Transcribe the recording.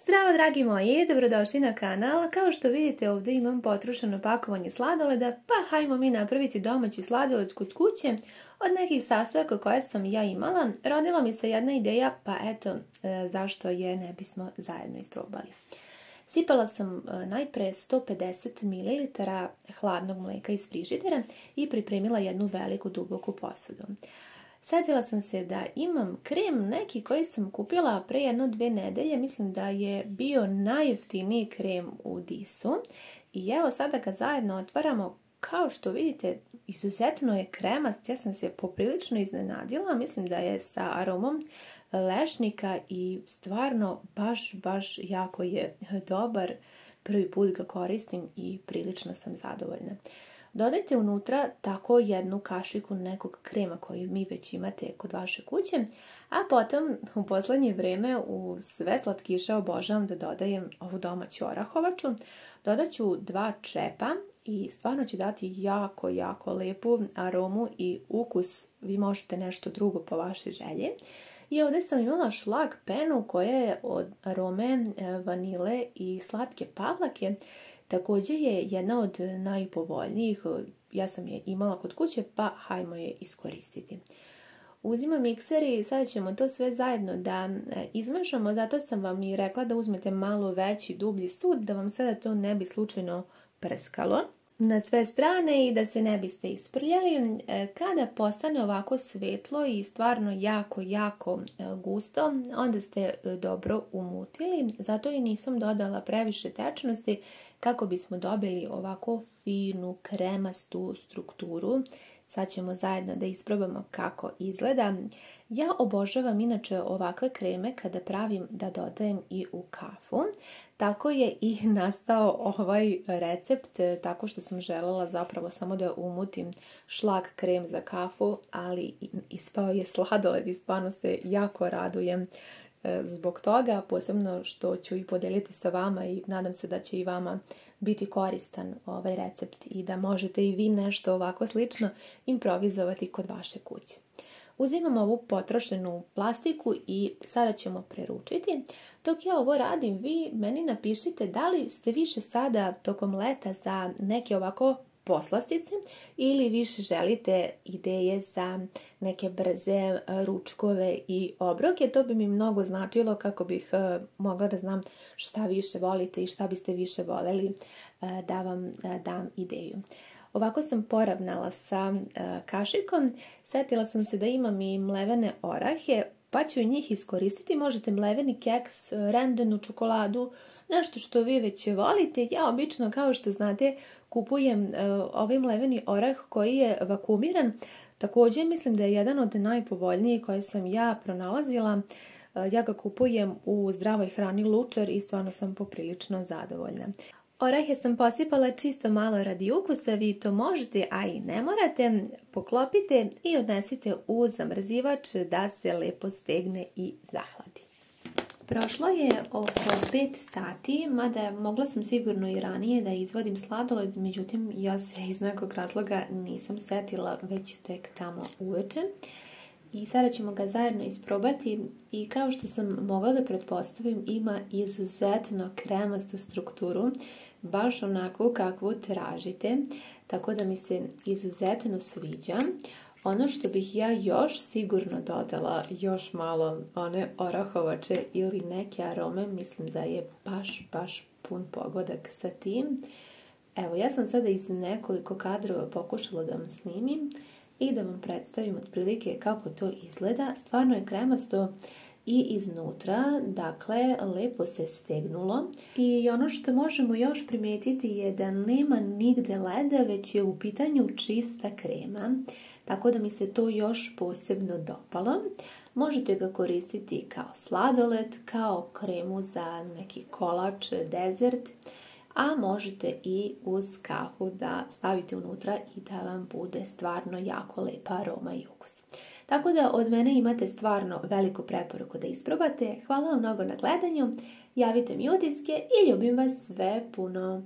Zdravo dragi moji, dobrodošli na kanal. Kao što vidite ovdje imam potrošeno pakovanje sladoleda, pa hajmo mi napraviti domaći sladoled kod kuće. Od nekih sastojaka koje sam ja imala, rodila mi se jedna ideja, pa eto zašto je ne bismo zajedno isprobali. Sipala sam najpre 150 ml hladnog mlijeka iz frižidera i pripremila jednu veliku duboku posudu. Sjetila sam se da imam krem neki koji sam kupila pre 1-2 nedelje, mislim da je bio najjeftiniji krem u Disu. I evo sada ga zajedno otvaramo, kao što vidite izuzetno je kremast, ja sam se poprilično iznenadila, mislim da je sa aromom lešnika i stvarno baš jako je dobar, prvi put ga koristim i prilično sam zadovoljna. Dodajte unutra tako jednu kašiku nekog krema koji mi već imate kod vaše kuće, a potom u poslednje vreme u sve slatkiše obožavam da dodajem ovu domaću orahovaču. Dodat ću 2 čepa i stvarno će dati jako lepu aromu i ukus. Vi možete nešto drugo po vašoj želji. I ovdje sam imala šlag penu koja je od arome vanile i slatke pavlake. Također je jedna od najpovoljnijih, ja sam je imala kod kuće, pa hajmo je iskoristiti. Uzimam mikser i sada ćemo to sve zajedno da izmešamo, zato sam vam i rekla da uzmete malo veći, dublji sud, da vam sada to ne bi slučajno prskalo na sve strane i da se ne biste isprljali. Kada postane ovako svetlo i stvarno jako gusto, onda ste dobro umutili, zato i nisam dodala previše tečnosti kako bismo dobili ovako finu kremastu strukturu. Sad ćemo zajedno da isprobamo kako izgleda. Ja obožavam inače ovakve kreme kada pravim da dodajem i u kafu. Tako je i nastao ovaj recept, tako što sam željela zapravo samo da umutim šlag krem za kafu, ali ispao je sladoled i stvarno se jako radujem zbog toga, posebno što ću i podeliti sa vama i nadam se da će i vama biti koristan ovaj recept i da možete i vi nešto ovako slično improvizovati kod vaše kuće. Uzimam ovu potrošenu plastiku i sada ćemo preručiti. Dok ja ovo radim, vi meni napišite da li ste više sada tokom leta za neke ovako poslastice ili više želite ideje za neke brze ručkove i obroke. To bi mi mnogo značilo kako bih mogla da znam šta više volite i šta biste više voljeli da vam dam ideju. Ovako sam poravnala sa kašikom. Sjetila sam se da imam i mlevene orahe, pa ću i njih iskoristiti. Možete mleveni keks, rendenu čokoladu, nešto što vi već volite. Ja obično, kao što znate, kupujem ovaj mleveni orah koji je vakuumiran. Također mislim da je jedan od najpovoljnijih koje sam ja pronalazila. Ja ga kupujem u zdravoj hrani Lučar i stvarno sam poprilično zadovoljna. Orahe sam posipala čisto malo radi ukusa, vi to možete, a i ne morate. Poklopite i odnesite u zamrzivač da se lepo stegne i zahladi. Prošlo je oko 5 sati, mada mogla sam sigurno i ranije da izvadim sladoled, međutim ja se iz nekog razloga nisam setila već tek tamo uveče. I sada ćemo ga zajedno isprobati i kao što sam mogla da pretpostavim, ima izuzetno kremastu strukturu, baš onako kakvu tražite, tako da mi se izuzetno sviđa. Ono što bih ja još sigurno dodala, još malo one orahovače ili neke arome, mislim da je baš pun pogodak sa tim. Evo, ja sam sada iz nekoliko kadrova pokušala da vam snimim i da vam predstavim otprilike kako to izgleda. Stvarno je kremasto i iznutra, dakle lepo se stegnulo. I ono što možemo još primetiti je da nema nigde leda, već je u pitanju čista krema. Tako da mi se to još posebno dopalo. Možete ga koristiti kao sladoled, kao kremu za neki kolač, dezert, a možete i uz kafu da stavite unutra i da vam bude stvarno jako lepa aroma i ukus. Tako da od mene imate stvarno veliku preporuku da isprobate. Hvala vam mnogo na gledanju, javite mi utiske i ljubim vas sve puno.